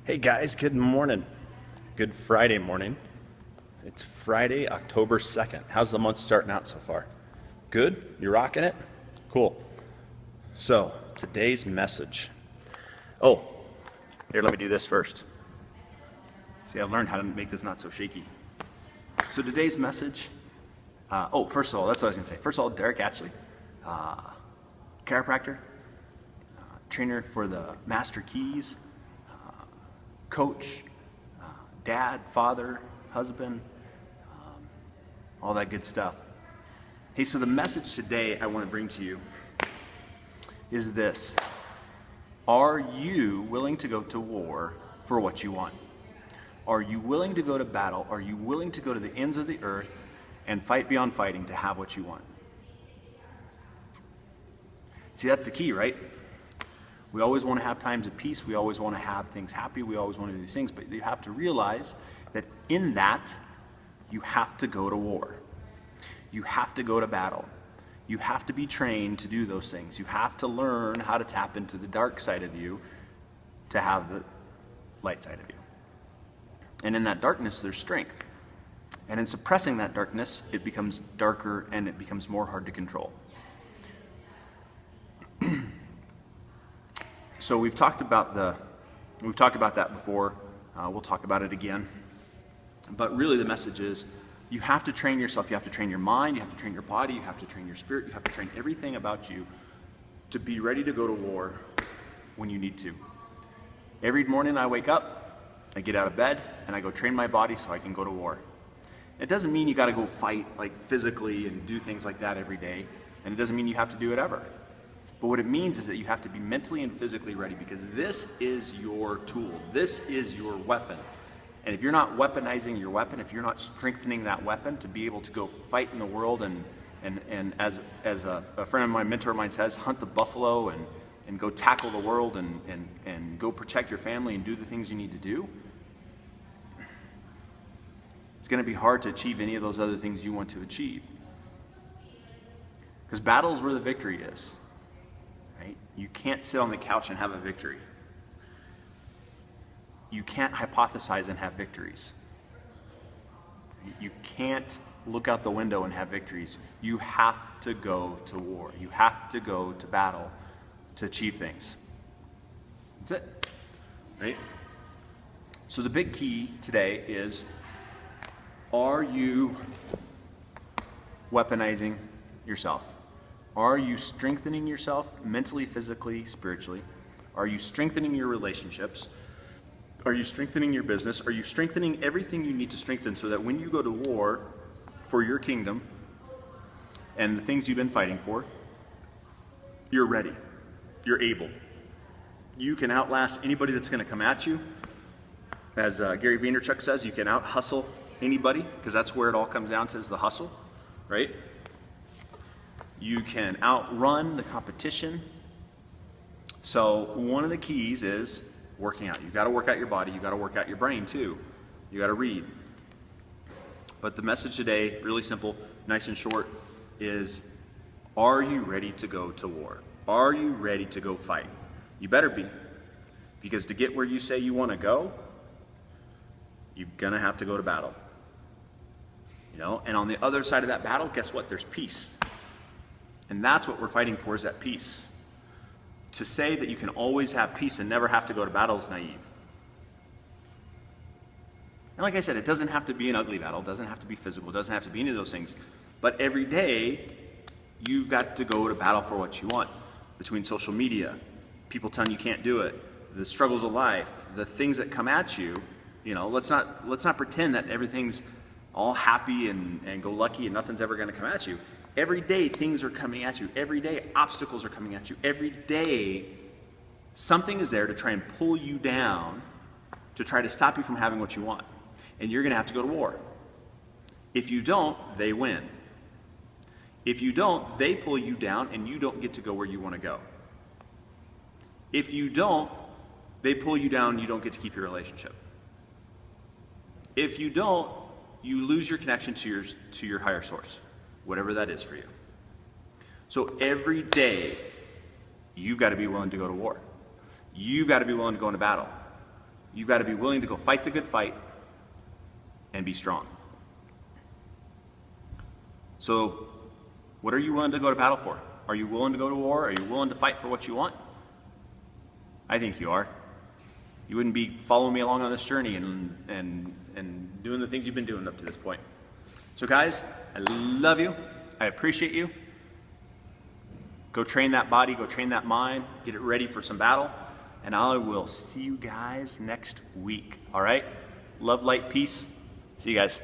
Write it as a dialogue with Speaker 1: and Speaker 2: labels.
Speaker 1: Hey guys, good morning. Good Friday morning. It's Friday, October 2nd. How's the month starting out so far? Good? You rocking it? Cool. So, today's message. Oh, here, let me do this first. See, I've learned how to make this not so shaky. So today's message, first of all, that's what I was going to say. First of all, Derek Atchley, chiropractor, trainer for the Master Keys, coach, dad, father, husband, all that good stuff. Hey, so the message today I want to bring to you is this. Are you willing to go to war for what you want? Are you willing to go to battle? Are you willing to go to the ends of the earth and fight beyond fighting to have what you want? See, that's the key, right? We always want to have times of peace. We always want to have things happy. We always want to do these things. But you have to realize that in that, you have to go to war. You have to go to battle. You have to be trained to do those things. You have to learn how to tap into the dark side of you to have the light side of you. And in that darkness, there's strength. And in suppressing that darkness, it becomes darker and it becomes more hard to control. So we've talked about that before. We'll talk about it again. But really the message is you have to train yourself. You have to train your mind. You have to train your body. You have to train your spirit. You have to train everything about you to be ready to go to war when you need to. Every morning I wake up, I get out of bed, and I go train my body so I can go to war. It doesn't mean you got to go fight like physically and do things like that every day. And it doesn't mean you have to do it ever. But what it means is that you have to be mentally and physically ready because this is your tool. This is your weapon. And if you're not weaponizing your weapon, if you're not strengthening that weapon to be able to go fight in the world and as a friend of mine, mentor of mine says, hunt the buffalo and go tackle the world and go protect your family and do the things you need to do, it's going to be hard to achieve any of those other things you want to achieve. Because battle is where the victory is. Right? You can't sit on the couch and have a victory. You can't hypothesize and have victories. You can't look out the window and have victories. You have to go to war. You have to go to battle to achieve things. That's it. Right? So the big key today is, are you weaponizing yourself? Are you strengthening yourself mentally, physically, spiritually? Are you strengthening your relationships? Are you strengthening your business? Are you strengthening everything you need to strengthen so that when you go to war for your kingdom and the things you've been fighting for, you're ready, you're able. You can outlast anybody that's going to come at you. As Gary Vaynerchuk says, you can out-hustle anybody because that's where it all comes down to is the hustle, right? You can outrun the competition. So one of the keys is working out. You've got to work out your body. You've got to work out your brain too. You got to read. But the message today, really simple, nice and short, is are you ready to go to war? Are you ready to go fight? You better be. Because to get where you say you want to go, you're going to have to go to battle. You know, and on the other side of that battle, guess what? There's peace. And that's what we're fighting for, is that peace. To say that you can always have peace and never have to go to battle is naive. And like I said, it doesn't have to be an ugly battle. It doesn't have to be physical. It doesn't have to be any of those things. But every day, you've got to go to battle for what you want. Between social media, people telling you can't do it, the struggles of life, the things that come at you, you know, let's not pretend that everything's all happy and go lucky and nothing's ever going to come at you. Every day things are coming at you. Every day obstacles are coming at you. Every day something is there to try and pull you down, to try to stop you from having what you want. And you're going to have to go to war. If you don't, they win. If you don't, they pull you down and you don't get to go where you want to go. If you don't, they pull you down and you don't get to keep your relationship. If you don't, you lose your connection to your higher source, whatever that is for you. So every day, you've got to be willing to go to war. You've got to be willing to go into battle. You've got to be willing to go fight the good fight and be strong. So, what are you willing to go to battle for? Are you willing to go to war? Are you willing to fight for what you want? I think you are. You wouldn't be following me along on this journey and doing the things you've been doing up to this point. So guys, I love you. I appreciate you. Go train that body, go train that mind, get it ready for some battle, and I will see you guys next week. All right? Love, light, peace. See you guys.